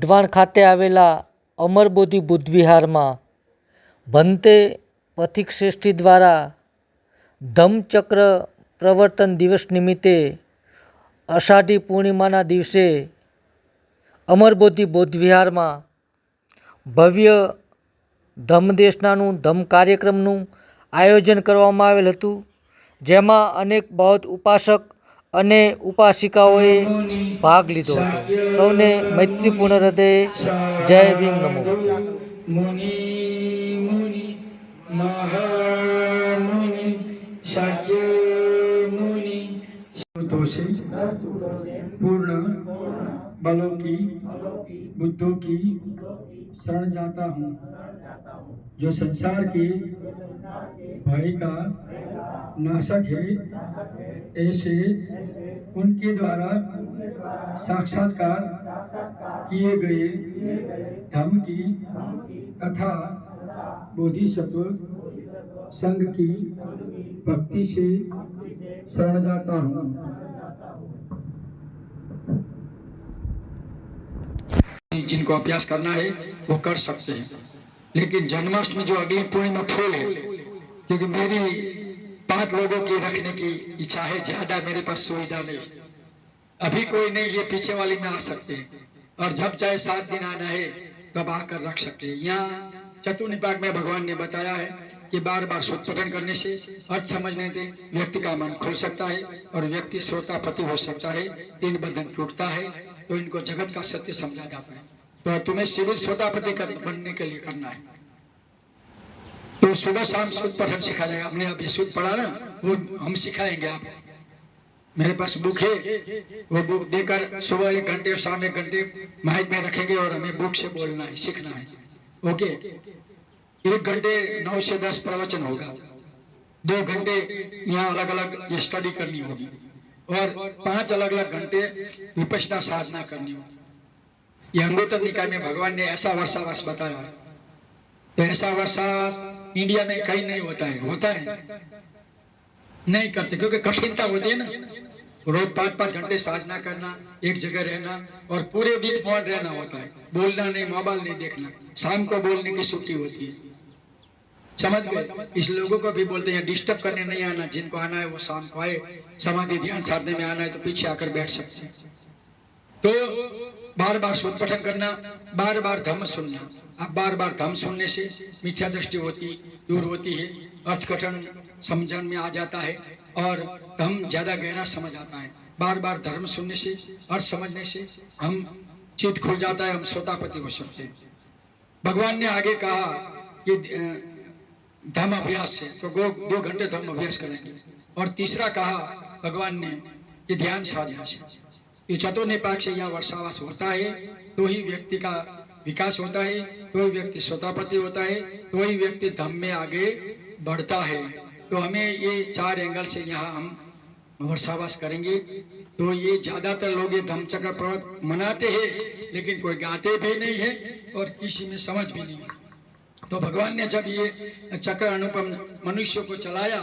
વઢવાણ ખાતે આવેલા અમરબોધિ બુદ્ધ વિહારમાં ભંતે પથિક શ્રેષ્ઠી દ્વારા ધમ્મચક્ર પ્રવર્તન દિવસ નિમિત્તે અષાઢી પૂર્ણિમાના દિવસે અમરબોધિ બૌદ્ધ વિહારમાં ભવ્ય ધમ્મદેશનાનું ધમ્મ કાર્યક્રમનું આયોજન કરવામાં આવેલ હતું, જેમાં અનેક બૌદ્ધ ઉપાસક અને ઉપાસિકાઓએ ભાગ લીધો હતો. સૌને મૈત્રીપૂર્ણ હૃદયે જય ભીમ નમો. મુનિ મુનિ મહામુનિ શાક્ય મુનિ दोषी पूर्ण बलों की बुद्धों की शरण जाता हूँ, जो संसार के भय का नाशक है, ऐसे उनके द्वारा साक्षात्कार किए गए धम्म की तथा बोधिसत्व संघ की भक्ति से शरण जाता हूँ। जिनको अभ्यास करना है वो कर सकते हैं, लेकिन जन्माष्टमी जो अगली पूर्णिमा फूल है, क्योंकि मेरी 5 लोगों की रखने की इच्छा है, ज्यादा मेरे पास सुविधा नहीं, अभी कोई नहीं, ये पीछे वाली में आ सकते हैं, और जब चाहे 7 दिन आना है तब आकर रख सकते हैं। यहाँ चतुर्निपाक में भगवान ने बताया है कि बार बार शोधपठन करने से, अर्थ समझने से व्यक्ति का मन खुल सकता है और व्यक्ति श्रोतापति हो सकता है, 3 बंधन टूटता है, तो इनको जगत का सत्य समझा जाता है। तो तुम्हें सिविल श्रोतापति बनने के लिए करना है, तो सुबह शाम शुद्ध पठन सिखा जाएगा। हमने अभी शुद्ध पढ़ा ना, वो हम सिखाएंगे आप। मेरे पास बुक है, वो बुक देकर सुबह 1 घंटे और शाम 1 घंटे माइक में रखेंगे और हमें बुक से बोलना है, सीखना है। ओके, 1 घंटे 9 से 10 प्रवचन होगा, 2 घंटे यहाँ अलग अलग ये स्टडी करनी होगी, और 5 अलग अलग घंटे विपश्यना साधना करनी होगी। ये अंगोत्तर निकाय में भगवान ने ऐसा वर्षावास बताया है, तो ऐसा वर्षावास इंडिया में कहीं नहीं होता है। होता है नहीं करते, क्योंकि कठिनता होती है ना, रोज 5-5 घंटे साधना करना, एक जगह रहना, और पूरे दिन मौन रहना होता है, बोलना नहीं, मोबाइल नहीं देखना, शाम को बोलने की छुट्टी होती है, समझ गए। इस लोगों को भी बोलते हैं डिस्टर्ब करने नहीं आना, जिनको आना है वो शाम को आए, समाधि ध्यान साधने में आना है तो पीछे आकर बैठ सकते हैं। तो बार बार शोध पठन करना, बार बार धम्म सुनना। अब बार बार धम्म सुनने से मिथ्या दृष्टि दूर होती है, अर्थकथन समझन में आ जाता है, और धम्म ज्यादा गहरा समझ आता है। बार बार धर्म सुनने से, अर्थ समझने से हम चित्त खुल जाता है, हम श्रोतापति हो सकते हैं। भगवान ने आगे कहा कि धम्म अभ्यास से, तो 2 घंटे धम्म अभ्यास करेंगे, और तीसरा कहा भगवान ने कि ध्यान साधना से। ये चतुर्निपाक से यहाँ वर्षावास होता है तो ही व्यक्ति का विकास होता है, तो ही व्यक्ति श्रोतापति होता है, तो ही व्यक्ति धम्म में आगे बढ़ता है। तो हमें ये 4 एंगल से यहाँ हम वर्षावास करेंगे। तो ये ज्यादातर लोग ये धम्मचक्र पर्वत मनाते हैं, लेकिन कोई गाते भी नहीं है और किसी में समझ भी नहीं है। तो भगवान ने जब ये चक्र अनुपम मनुष्य को चलाया,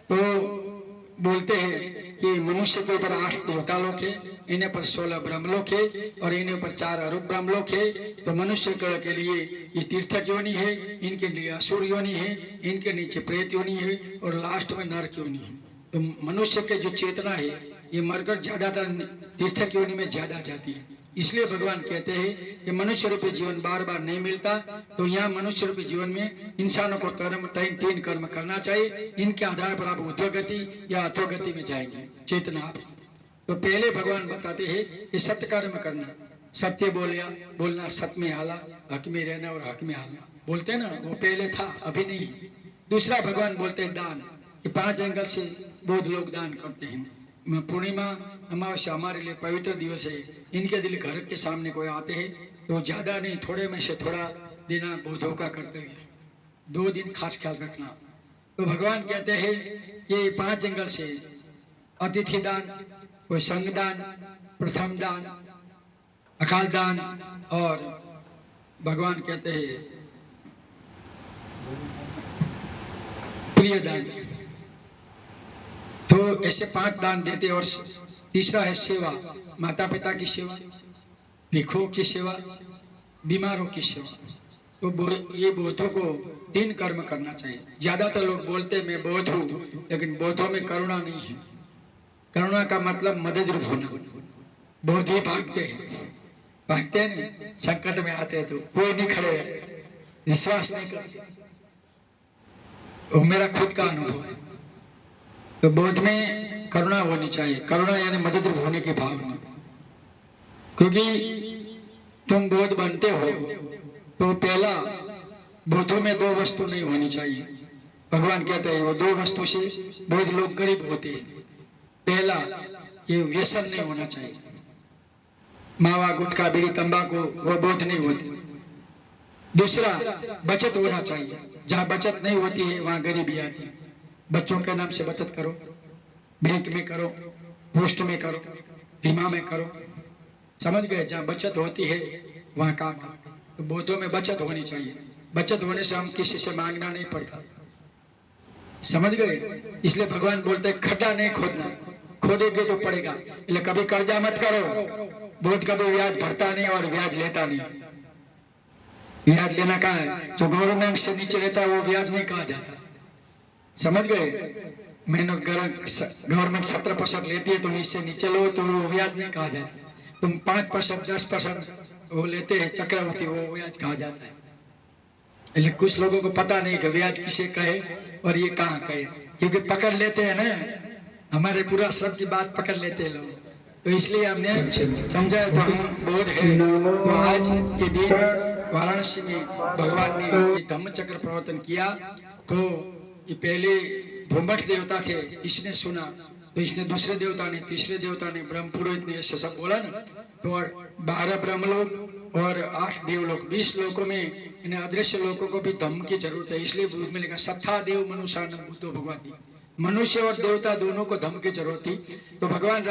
तो बोलते हैं कि मनुष्य के ऊपर 8 देवता लोक है, इन्हें पर 16 ब्रह्मलोक है, और इन्हें पर 4 अरूप ब्रह्मलोक है। तो मनुष्य के लिए ये तीर्थक योनि है, इनके लिए असुर योनि है, इनके नीचे प्रेत योनि है, और लास्ट में नरक योनि है। तो मनुष्य के जो चेतना है ये मरकर ज्यादातर तीर्थक योनि में ज्यादा जाती है। इसलिए भगवान कहते हैं कि मनुष्य रूपी जीवन बार बार नहीं मिलता, तो यहाँ मनुष्य रूपी जीवन में इंसानों को 3 कर्म करना चाहिए। इनके आधार पर आप ऊर्ध्वगति या अधोगति में जाएंगे, चेतना आप। तो पहले भगवान बताते हैं कि सत्य कर्म करना, सत्य बोलना, सत्य में हाला, हक में रहना और हक में हाला, बोलते ना, वो पहले था, अभी नहीं। दूसरा भगवान बोलते हैं दान, कि 5 एंगल से बौद्ध लोग दान करते हैं। पूर्णिमा अमावस्या हमारे लिए पवित्र दिवस है, इनके दिल घर के सामने कोई आते हैं तो ज्यादा नहीं, थोड़े में से थोड़ा देना बौद्धों का कर्तव्य है। 2 दिन खास ख्याल रखना। तो भगवान कहते हैं कि 5 एंगल से अतिथि दान, कोई संग दान, प्रथम दान, अकाल दान, और भगवान कहते हैं प्रिय दान। तो ऐसे 5 दान देते। और तीसरा है सेवा, माता पिता की सेवा, भिक्षुओं की सेवा, बीमारों की सेवा। तो ये बौद्धों को 3 कर्म करना चाहिए। ज्यादातर लोग बोलते हैं मैं बौद्ध हूँ, लेकिन बौद्धों में करुणा नहीं है। करुणा का मतलब मदद रूप होना। बौद्ध ही भागते हैं ना, संकट में आते हैं तो कोई नहीं खड़े है, विश्वास नहीं करते। वो मेरा खुद का अनुभव है। तो बौद्ध में करुणा होनी चाहिए। करुणा यानी मदद रूप होने की भावना। क्योंकि तुम बौद्ध बनते हो तो पहला, बौद्धों में 2 वस्तु नहीं होनी चाहिए। भगवान कहते हैं वो 2 वस्तु से बौद्ध लोग गरीब होते हैं। पहला, ये व्यसन नहीं होना चाहिए। मावा, गुटखा, बीड़ी, तंबाकू, वो बौद्ध नहीं होते। दूसरा, बचत होना चाहिए। जहाँ बचत नहीं होती है वहाँ गरीबी आती है। बच्चों के नाम से बचत करो, बैंक में करो, पोस्ट में करो, बीमा में करो। समझ गए? जहाँ बचत होती है वहाँ काम आते हैं। तो बौद्धों में बचत होनी चाहिए। बचत होने से हम किसी से मांगना नहीं पड़ता। समझ गए? इसलिए भगवान बोलते हैं खड्डा नहीं खोदना, खोदेगे तो पड़ेगा। इसलिए कभी कर्जा मत करो। बौद्ध कभी ब्याज भरता नहीं और ब्याज लेता नहीं। ब्याज लेना कहाँ है? जो गवर्नमेंट से नीचे लेता है वो ब्याज नहीं कहा जाता। समझ गए? गवर्नमेंट 17% लेती है, तुम इससे नीचे लो तो वो ब्याज नहीं कहा जाता। तुम 5%, 10% वो लेते हैं चक्रवृद्धि, वो ब्याज कहा जाता है। लेकिन कुछ लोगों को पता नहीं कि ब्याज किसे कहे और ये कहाँ कहे, क्योंकि पकड़ लेते हैं ना, हमारे पूरा सब की बात पकड़ लेते हैं लोग। तो इसलिए हमने समझा तो हम बौद्ध है। तो आज के दिन वाराणसी में भगवान ने धम्म चक्र प्रवर्तन किया। तो ये पहले भूमठ देवता थे, इसने सुना तो इसने दूसरे देवता ने, तीसरे देवता ने, ब्रह्म पुरोहित ने ऐसे सब बोला ना। तो 12 ब्रह्मलोक और 8 देवलोक, 20 लोकों में इन अदृश्य लोगों को भी धम्म की जरूरत है। इसलिए बुद्ध में लिखा सत्था देव मनुष्यान बुद्धो भगवती। मनुष्य और देवता दोनों को धम्म की जरूरत थी। तो भगवान